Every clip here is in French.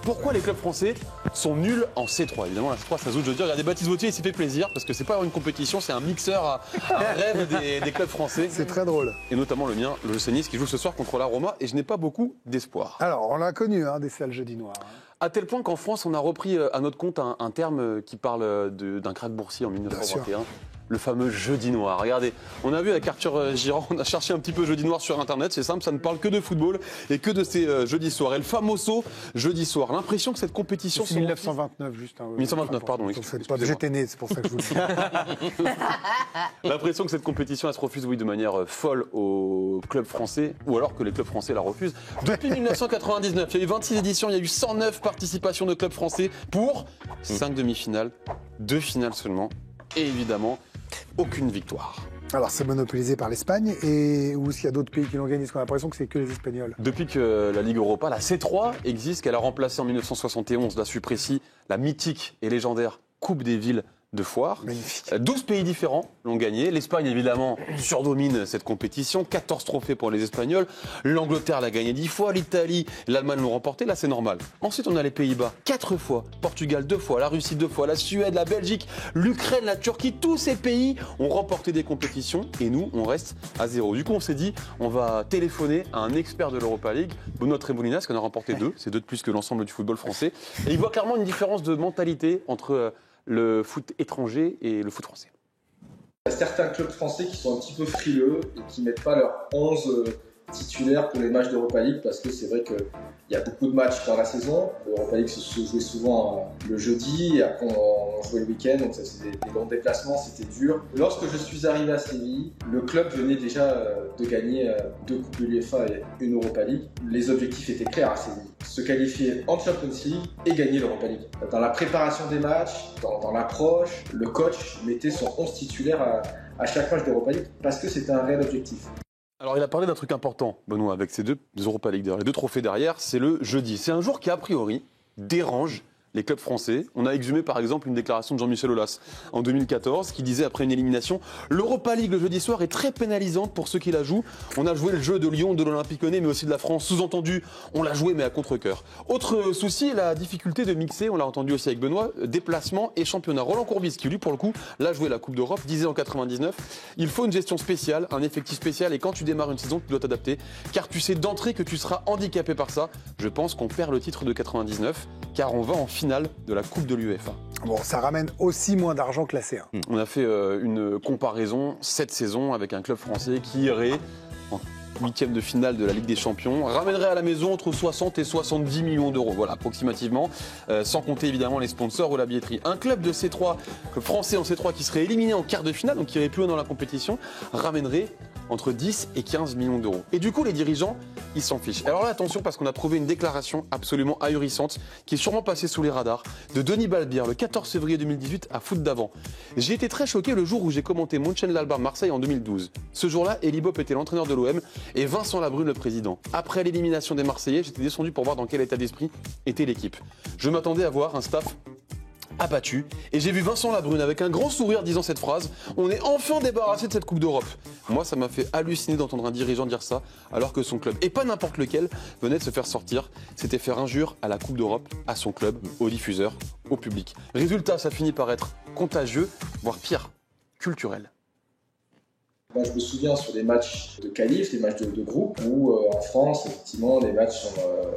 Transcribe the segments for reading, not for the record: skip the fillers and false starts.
pourquoi les clubs français sont nuls en C3. Évidemment, la C3, ça se joue de jeudi. Regardez, Baptiste Vautier, il s'est fait plaisir parce que c'est pas une compétition, c'est un mixeur à rêve des clubs français. C'est très drôle. Et notamment le mien, le Nice, qui joue ce soir contre la Roma. Et je n'ai pas beaucoup d'espoir. Alors, on l'a connu, des salles jeudi noir. À tel point qu'en France, on a repris à notre compte un terme qui parle d'un krach boursier en 1921. Le fameux jeudi noir. Regardez, on a vu avec Arthur Girand, on a cherché un petit peu jeudi noir sur Internet. C'est simple, ça ne parle que de football et que de ces jeudis soirs. Et le famoso jeudi soir. L'impression que cette compétition... C'est 1929, juste. 1929, pardon. J'étais né, c'est pour ça que je vous le dis. L'impression que cette compétition, elle se refuse, oui, de manière folle aux clubs français, ou alors que les clubs français la refusent. Depuis 1999, il y a eu 26 éditions, il y a eu 109 participations de clubs français pour 5 demi-finales, 2 finales seulement, et évidemment, aucune victoire. Alors, c'est monopolisé par l'Espagne, et où s'il y a d'autres pays qui l'ont gagné, parce qu'on a l'impression que c'est que les Espagnols. Depuis que la Ligue Europa, la C3, existe, qu'elle a remplacé en 1971, la Suprétie, la mythique et légendaire Coupe des villes de foire. Magnifique. 12 pays différents l'ont gagné. L'Espagne, évidemment, surdomine cette compétition. 14 trophées pour les Espagnols. L'Angleterre l'a gagné 10 fois. L'Italie, l'Allemagne l'ont remporté. Là, c'est normal. Ensuite, on a les Pays-Bas 4 fois. Portugal 2 fois. La Russie 2 fois. La Suède, la Belgique, l'Ukraine, la Turquie. Tous ces pays ont remporté des compétitions. Et nous, on reste à 0. Du coup, on s'est dit, on va téléphoner à un expert de l'Europa League, Bruno Tremolinas, qui en a remporté 2. C'est 2 de plus que l'ensemble du football français. Et il voit clairement une différence de mentalité entre le foot étranger et le foot français. Il y a certains clubs français qui sont un petit peu frileux et qui ne mettent pas leurs 11 titulaires pour les matchs d'Europa League parce que c'est vrai qu'il y a beaucoup de matchs dans la saison. L'Europa League se jouait souvent le jeudi et après on jouait le week-end, donc ça c'était des longs déplacements, c'était dur. Lorsque je suis arrivé à Séville, le club venait déjà de gagner 2 Coupes de l'UEFA et une Europa League. Les objectifs étaient clairs à Séville. Se qualifier en Champions League et gagner l'Europa League. Dans la préparation des matchs, dans l'approche, le coach mettait son 11 titulaire à chaque match d'Europa League parce que c'était un réel objectif. Alors il a parlé d'un truc important, Benoît, avec ces 2 Europa League derrière, les 2 trophées derrière, c'est le jeudi. C'est un jour qui a priori dérange les clubs français. On a exhumé par exemple une déclaration de Jean-Michel Aulas en 2014 qui disait après une élimination « L'Europa League le jeudi soir est très pénalisante pour ceux qui la jouent. On a joué le jeu de Lyon, de l'Olympique Lyonnais mais aussi de la France. Sous-entendu, on l'a joué mais à contre-cœur. » Autre souci, la difficulté de mixer, on l'a entendu aussi avec Benoît, déplacement et championnat. Roland Courbis qui lui pour le coup l'a joué la Coupe d'Europe, disait en 99 « Il faut une gestion spéciale, un effectif spécial et quand tu démarres une saison tu dois t'adapter car tu sais d'entrée que tu seras handicapé par ça. Je pense qu'on perd le titre de 99 car on va en finale de la Coupe de l'UEFA. Bon, ça ramène aussi moins d'argent que la C1. On a fait une comparaison cette saison avec un club français qui irait en 8e de finale de la Ligue des Champions, ramènerait à la maison entre 60 et 70 millions d'euros, voilà, approximativement, sans compter évidemment les sponsors ou la billetterie. Un club de C3, club français en C3 qui serait éliminé en quart de finale, donc qui irait plus loin dans la compétition, ramènerait entre 10 et 15 millions d'euros. Et du coup, les dirigeants, ils s'en fichent. Alors là, attention, parce qu'on a trouvé une déclaration absolument ahurissante, qui est sûrement passée sous les radars, de Denis Balbir, le 14 février 2018, à Foot d'Avant. J'ai été très choqué le jour où j'ai commenté Mönchengladbach Marseille en 2012. Ce jour-là, Elie Bopp était l'entraîneur de l'OM et Vincent Labrune le président. Après l'élimination des Marseillais, j'étais descendu pour voir dans quel état d'esprit était l'équipe. Je m'attendais à voir un staff abattu et j'ai vu Vincent Labrune avec un grand sourire disant cette phrase « On est enfin débarrassé de cette Coupe d'Europe ». Moi, ça m'a fait halluciner d'entendre un dirigeant dire ça alors que son club, et pas n'importe lequel, venait de se faire sortir. C'était faire injure à la Coupe d'Europe, à son club, aux diffuseurs, au public. Résultat, ça finit par être contagieux, voire pire, culturel. Moi, je me souviens sur des matchs de qualif, des matchs de groupe, où en France, effectivement, les matchs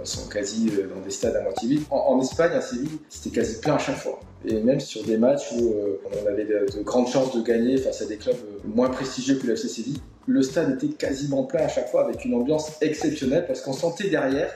sont quasi dans des stades à moitié vides. En Espagne, à Séville, c'était quasi plein à chaque fois. Et même sur des matchs où on avait de grandes chances de gagner face à des clubs moins prestigieux que le FC Séville, le stade était quasiment plein à chaque fois avec une ambiance exceptionnelle parce qu'on sentait derrière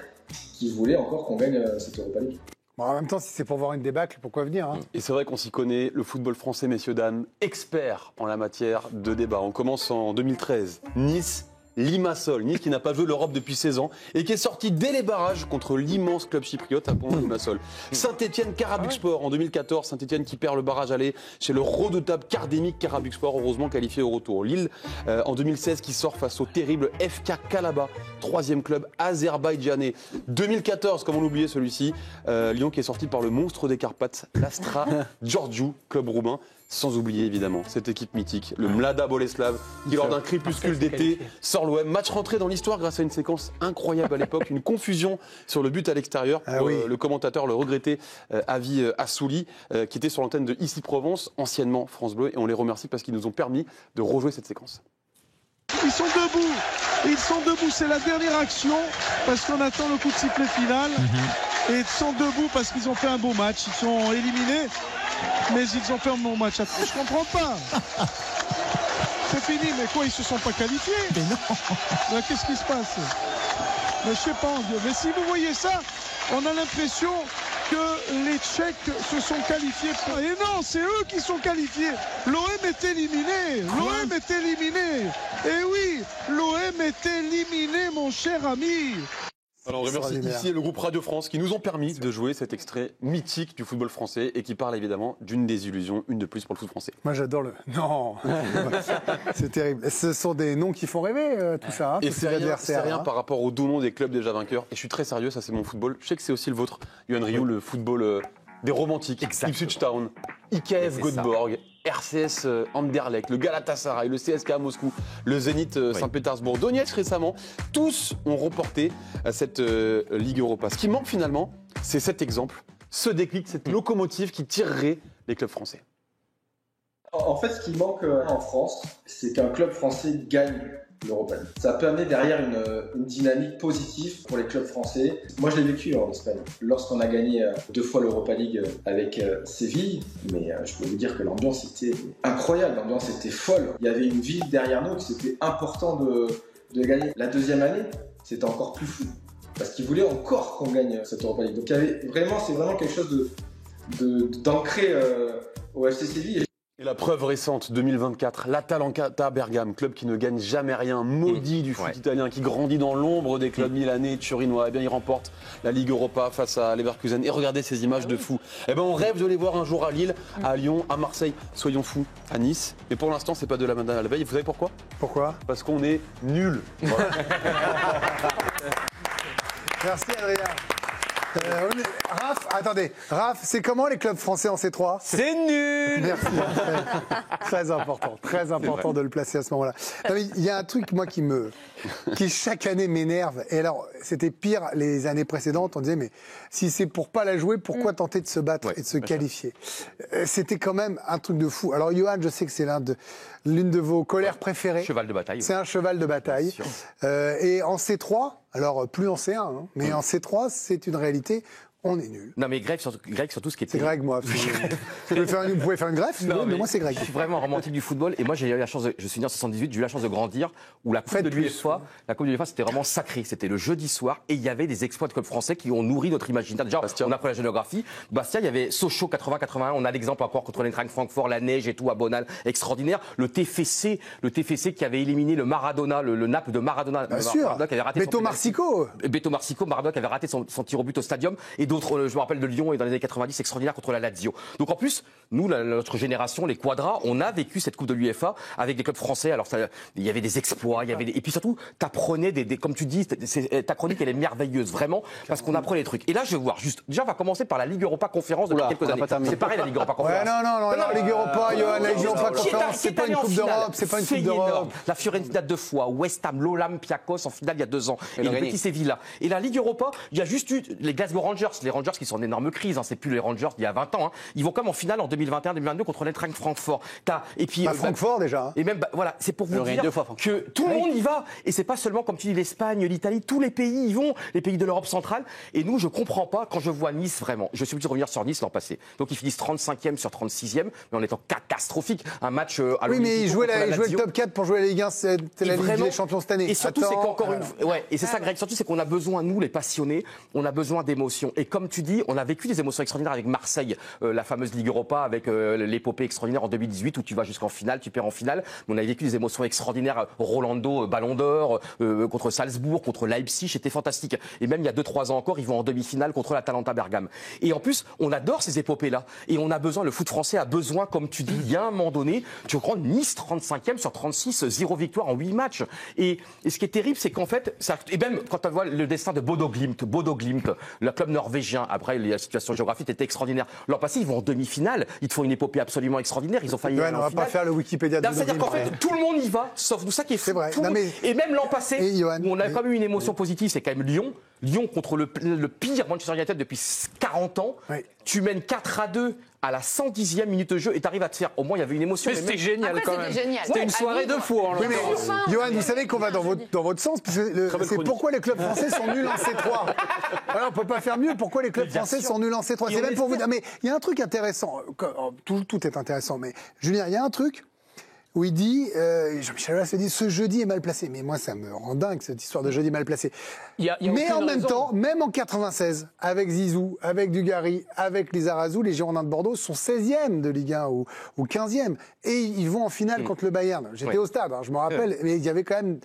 qu'ils voulaient encore qu'on gagne cette Europa League. Bon, en même temps, si c'est pour voir une débâcle, pourquoi venir Et c'est vrai qu'on s'y connaît, le football français, messieurs, dames, expert en la matière de débat. On commence en 2013. Nice, Limassol. Nice qui n'a pas joué l'Europe depuis 16 ans et qui est sorti dès les barrages contre l'immense club chypriote à Limassol. Saint-Etienne, Karabükspor en 2014. Saint-Etienne qui perd le barrage aller chez le redoutable Kardemik Karabükspor, heureusement qualifié au retour. Lille en 2016 qui sort face au terrible FK Kalaba, 3e club azerbaïdjanais. 2014, comment l'oublier celui-ci, Lyon qui est sorti par le monstre des Carpates, l'Astra Giurgiu, club roumain. Sans oublier évidemment cette équipe mythique, le Mlada Boleslav, qui lors d'un crépuscule d'été sort l'OM. Match rentré dans l'histoire grâce à une séquence incroyable à l'époque, une confusion sur le but à l'extérieur. Le commentateur, le regretté Avi Assouli, qui était sur l'antenne de Ici Provence, anciennement France Bleu, et on les remercie parce qu'ils nous ont permis de rejouer cette séquence. Ils sont debout, c'est la dernière action parce qu'on attend le coup de sifflet final. Et ils sont debout parce qu'ils ont fait un beau match, ils sont éliminés, mais ils ont fait un bon match. Je comprends pas. C'est fini, mais quoi, ils se sont pas qualifiés? Mais non. Qu'est-ce qui se passe? Mais je sais pas, mais si vous voyez ça, on a l'impression que les Tchèques se sont qualifiés. Et non, c'est eux qui sont qualifiés. L'OM est éliminé. L'OM est éliminé. Et oui, l'OM est éliminé, mon cher ami. Alors on remercie ici le groupe Radio France qui nous ont permis de jouer cet extrait mythique du football français et qui parle évidemment d'une désillusion, une de plus pour le foot français. Moi j'adore le... Non. C'est terrible. Ce sont des noms qui font rêver, tout ça. Hein, et c'est rien par rapport au doux nom des clubs déjà vainqueurs. Et je suis très sérieux, ça c'est mon football. Je sais que c'est aussi le vôtre, Yoann Rioux, le football des romantiques. Ipswich Town, IKF Göteborg, RCS Anderlecht, le Galatasaray, le CSKA à Moscou, le Zénith Saint-Pétersbourg, Donetsk récemment, tous ont remporté cette Ligue Europa. Ce qui manque finalement, c'est cet exemple, ce déclic, cette locomotive qui tirerait les clubs français. En fait, ce qui manque en France, c'est qu'un club français gagne l'Europa League. Ça peut amener derrière une dynamique positive pour les clubs français. Moi, je l'ai vécu en Espagne. Lorsqu'on a gagné 2 fois l'Europa League avec Séville, mais je peux vous dire que l'ambiance était incroyable, l'ambiance était folle. Il y avait une ville derrière nous, que c'était important de gagner. La deuxième année, c'était encore plus fou, parce qu'ils voulaient encore qu'on gagne cette Europa League. Donc il y avait vraiment, c'est vraiment quelque chose d'ancré au FC Séville. Et la preuve récente, 2024, l'Atalanta Bergame, club qui ne gagne jamais rien, maudit du foot italien, qui grandit dans l'ombre des clubs milanais, turinois. Eh bien, il remporte la Ligue Europa face à Leverkusen. Et regardez ces images de fous. Eh bien, on rêve de les voir un jour à Lille, à Lyon, à Marseille, soyons fous, à Nice. Mais pour l'instant, c'est pas de la main à la veille. Vous savez pourquoi? Pourquoi? Parce qu'on est nuls. Voilà. Merci Adrien. Raph, c'est comment les clubs français en C3? C'est nul. Merci. Très important de le placer à ce moment-là. Il y a un truc, moi, qui chaque année m'énerve. Et alors, c'était pire les années précédentes. On disait, mais si c'est pour pas la jouer, pourquoi tenter de se battre et de se qualifier? C'était quand même un truc de fou. Alors, Johan, je sais que c'est l'une de vos colères préférées. Cheval de bataille. C'est un cheval de bataille. Et en C3, alors plus en C1, hein, mais en C3, c'est une réalité. On est nul. Non mais Greg surtout ce qui était... C'est Greg moi. Vous pouvez faire une greffe, mais moi c'est Greg. Je suis vraiment romantique du football et moi j'ai eu la chance je suis né en 78, j'ai eu la chance de grandir où la Coupe de l'UEFA, c'était vraiment sacré, c'était le jeudi soir et il y avait des exploits de clubs français qui ont nourri notre imaginaire. Déjà Bastia. On a pris la géographie. Bastia, il y avait Sochaux 80-81, on a l'exemple encore contre l'Eintracht Francfort, la neige et tout à Bonal, extraordinaire. Le TFC qui avait éliminé le Maradona, le Naples de Maradona. Bien sûr. Maradona qui avait raté Beto Marsico, Maradona qui avait raté son tir au but au stadium et d'autres, je me rappelle de Lyon et dans les années 90 extraordinaire contre la Lazio. Donc en plus, nous, notre génération, les Quadras, on a vécu cette Coupe de l'UEFA avec des clubs français. Alors il y avait des exploits, et puis surtout, t'apprenais comme tu dis, ta chronique elle est merveilleuse vraiment parce qu'on apprenait des trucs. Et là, je vais voir juste. Déjà, on va commencer par la Ligue Europa Conférence depuis quelques années. C'est pareil la Ligue Europa Conférence. Non, la Ligue Europa, Johan, la Ligue Europa Conférence, c'est pas une Coupe d'Europe, c'est pas une Coupe d'Europe. La Fiorentina 2 fois, West Ham, l'Olympiakos en finale il y a 2 ans, et le Betis Séville. Et la Ligue Europa, il y a juste eu les Glasgow Rangers, qui sont en énorme crise, c'est plus les Rangers d'il y a 20 ans. Ils vont comme en finale en 2021-2022 contre l'Eintracht Francfort. Et puis Francfort déjà. Et même voilà, c'est pour vous dire que tout le monde y va. Et c'est pas seulement comme tu dis l'Espagne, l'Italie, tous les pays y vont, les pays de l'Europe centrale. Et nous, je comprends pas quand je vois Nice vraiment. Je suis obligé de revenir sur Nice l'an passé. Donc ils finissent 35e sur 36e, mais en étant catastrophique. Un match à oui, mais ils jouaient le top 4 pour jouer la Ligue 1, c'était la Ligue des Champions cette année. Et surtout, c'est qu'encore et c'est ça, Greg. Surtout, c'est qu'on a besoin, nous, les passionnés, on a besoin d'émotions. Et comme tu dis, on a vécu des émotions extraordinaires avec Marseille, la fameuse Ligue Europa, avec l'épopée extraordinaire en 2018 où tu vas jusqu'en finale, tu perds en finale. Mais on a vécu des émotions extraordinaires. Rolando, Ballon d'Or, contre Salzbourg, contre Leipzig, c'était fantastique. Et même il y a 2-3 ans encore, ils vont en demi-finale contre l'Atalanta Bergame. Et en plus, on adore ces épopées-là. Et on a besoin, le foot français a besoin, comme tu dis, il y a un moment donné, tu prends Nice 35e sur 36, 0 victoire en 8 matchs. Et ce qui est terrible, c'est qu'en fait, et même quand on voit le destin de Bodo Glimt, le club norvégien, Norvégiens. Après, la situation géographique était extraordinaire. L'an passé, ils vont en demi-finale. Ils te font une épopée absolument extraordinaire. Ils ont failli aller On en va finale. pas faire le Wikipédia de C'est-à-dire qu'en fait, tout le monde y va, sauf nous. Ça qui est fou. C'est vrai. Tout le Non, monde- mais- Et même l'an passé, Et Johan, où on a quand même eu une émotion positive, c'est quand même Lyon. Lyon contre le pire Manchester United depuis 40 ans. Oui. Tu mènes 4-2 à la 110e minute de jeu et tu arrives à te faire. Au moins, il y avait une émotion. Mais c'était génial Après, quand c'était même. génial. C'était Ouais, une à soirée de vivre. fou en Oui, mais l'occurrence. Johan, vous savez qu'on va dans votre sens, parce que Très belle c'est chronique. pourquoi les clubs français sont nuls en C3. Voilà, on peut pas faire mieux. Pourquoi les clubs français sont nuls en C3 C'est même pour vous dire. Mais il y a un truc intéressant. Tout est intéressant. Mais Julien, il y a un truc où il dit, Jean-Michel Aulas se dit, ce jeudi est mal placé. Mais moi, ça me rend dingue cette histoire de jeudi mal placé. Il y a Mais aucune en même raison. temps, même en 96, avec Zizou, avec Dugarry, avec Lizarazu, les Girondins de Bordeaux sont 16e de Ligue 1 ou 15e. Et ils vont en finale contre le Bayern. J'étais au stade, je me rappelle, mais il y avait quand même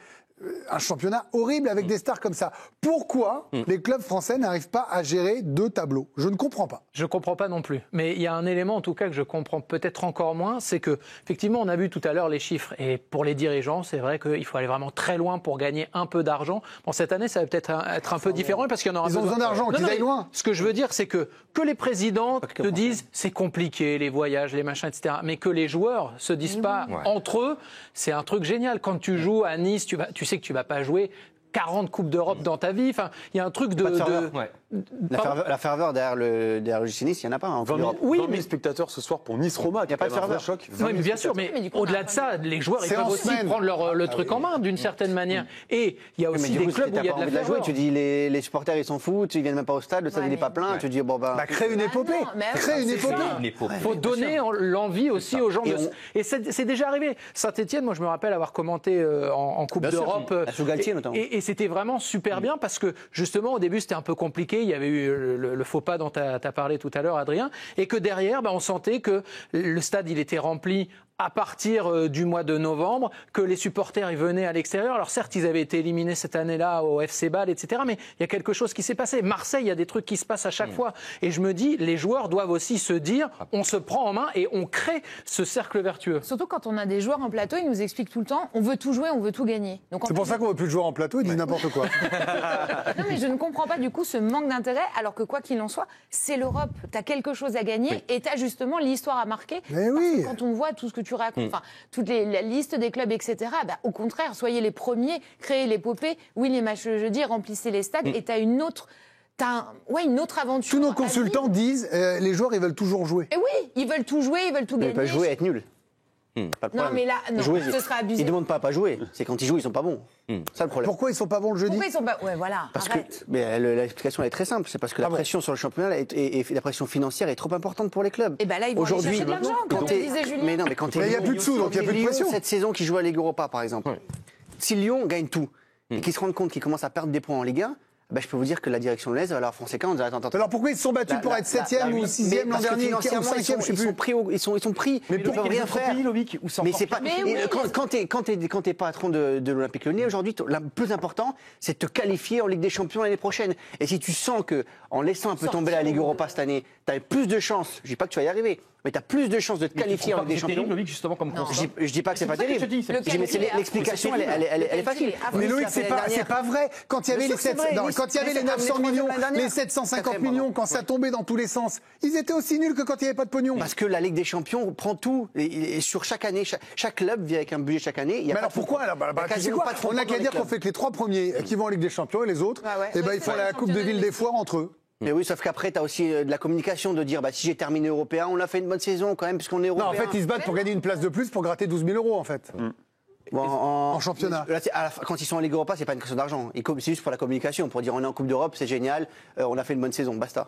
un championnat horrible avec des stars comme ça. Pourquoi les clubs français n'arrivent pas à gérer deux tableaux? Je ne comprends pas. Je ne comprends pas non plus. Mais il y a un élément, en tout cas, que je comprends peut-être encore moins, c'est que, effectivement, on a vu tout à l'heure les chiffres. Et pour les dirigeants, c'est vrai qu'il faut aller vraiment très loin pour gagner un peu d'argent. Bon, cette année, ça va peut-être être un peu différent parce qu'il y en aura Ils ont besoin d'argent, qu'ils mais aillent loin. Ce que je veux dire, c'est que les présidents te disent c'est compliqué, les voyages, les machins, etc. Mais que les joueurs se disent pas entre eux, c'est un truc génial. Quand tu joues à Nice, tu sais que tu vas pas jouer 40 Coupes d'Europe dans ta vie. Enfin, il y a un truc de... La ferveur derrière le GC Nice, il n'y en a pas. 20 000, Oui, 20 000 mais- spectateurs ce soir pour Nice-Roma. Y a pas de ferveur. Choc. Oui, mais bien sûr, mais Mais du coup, au-delà on a de ça, les joueurs ils C'est peuvent en aussi semaine. prendre le truc en main d'une certaine manière. Et il y a Mais aussi du des coup, clubs si où t'as il y a pas de la envie de la jouer, ferveur. tu dis les supporters ils s'en foutent, ils viennent même pas au stade, le stade il n'est pas plein, tu dis bon bah. Crée une épopée. non, mais Crée une c'est épopée. Une Il faut donner l'envie aussi aux gens. Et Et c'est déjà arrivé. Saint-Etienne, moi je me rappelle avoir commenté en Coupe Bien sûr, d'Europe. sous Galtier, notamment. Et c'était vraiment super bien parce que justement au début c'était un peu compliqué. Il y avait eu le faux pas dont tu as parlé tout à l'heure, Adrien. Et que derrière, on sentait que le stade il était rempli à partir du mois de novembre, que les supporters ils venaient à l'extérieur. Alors certes, ils avaient été éliminés cette année-là au FC Bâle, etc. Mais il y a quelque chose qui s'est passé. Marseille, il y a des trucs qui se passent à chaque fois. Et je me dis, les joueurs doivent aussi se dire, on se prend en main et on crée ce cercle vertueux. Surtout quand on a des joueurs en plateau, ils nous expliquent tout le temps on veut tout jouer, on veut tout gagner. Donc, en C'est pour fait, ça qu'on ne veut plus de joueurs en plateau, ils disent n'importe quoi. Non, mais je ne comprends pas du coup ce manque d'intérêt, alors que quoi qu'il en soit, c'est l'Europe. Tu as quelque chose à gagner et tu as justement l'histoire à marquer. Mais Parce oui. que quand on voit tout ce que tu racontes, enfin, la liste des clubs, etc., au contraire, soyez les premiers, créez l'épopée. Oui, les matchs le jeudi, remplissez les stades et tu as une autre. Une autre aventure. Tous nos à consultants vivre. disent les joueurs, ils veulent toujours jouer. Et oui, ils veulent tout jouer, ils veulent tout Ils gagner. peuvent jouer et être nuls. Pas de Non, problème. mais là, non, Jouer, ce sera abusé. Ils demandent pas à jouer, c'est quand ils jouent, ils sont pas bons. Ça le problème. Pourquoi ils sont pas bons le jeudi? Pourquoi ils sont pas. Ouais, voilà. Parce que arrête. l'explication elle est très simple, c'est parce que la bon pression sur le championnat et la pression financière est trop importante pour les clubs. Et ben là, ils vont aller Aujourd'hui, chercher de l'argent, comme t'es- disait Julien. mais non, mais quand t'es Mais il y a Lyon- plus de sous, donc il y a quand plus de t'es pression. Lyon, cette saison qui joue à Ligue Europa, par exemple. Si Lyon gagne tout et qu'ils se rendent compte qu'ils commencent à perdre des points en Ligue 1, je peux vous dire que la direction de l'Est va leur foncer quand on dit attends. Alors pourquoi ils se sont battus pour être 7e ou 6e l'an dernier, ou 5e, je sais ils plus. sont pris, ils sont pris. Mais ils pour peuvent rien faire. Mais c'est pas. Mais et oui, quand t'es patron de l'Olympique Lyonnais aujourd'hui, le plus important, c'est de te qualifier en Ligue des Champions l'année prochaine. Et si tu sens que en laissant un peu tomber la Ligue Europa cette année, t'as plus de chances. Je dis pas que tu vas y arriver, mais t'as plus de chances de te qualifier en Ligue des Champions. justement, comme constat. Je dis pas que c'est pas terrible. Le Je dis, mais calcul est l'explication, elle est facile. Mais Loïc, Ça fait c'est l'année pas vrai. Quand il y avait Bien les sûr que c'est vrai. quand il y avait les Nice a 900 amené millions, troisième l'année les dernière. 750 Quatrième, millions, pardon. quand ça tombait dans tous les sens, ils étaient aussi nuls que quand il n'y avait pas de pognon. Parce que la Ligue des Champions prend tout. Et sur chaque année, chaque club vient avec un budget chaque année. Il y a Mais pas alors de fonds pourquoi alors, propres. Il y a tu sais quasiment quoi pas de fonds On n'a propres qu'à dans dire les qu'on clubs. fait que les 3 premiers qui vont en Ligue des Champions et les autres, Ouais, ouais. ils font la Coupe de Ville des Foires entre eux. Mais oui, sauf qu'après, tu as aussi de la communication de dire si j'ai terminé européen, on a fait une bonne saison quand même, puisqu'on est Non, européen. en fait, ils se battent pour gagner une place de plus pour gratter 12 000 euros, en fait. Bon, En championnat. Là, quand ils sont en Ligue Europa, c'est pas une question d'argent. C'est juste pour la communication, pour dire on est en Coupe d'Europe, c'est génial, on a fait une bonne saison, basta.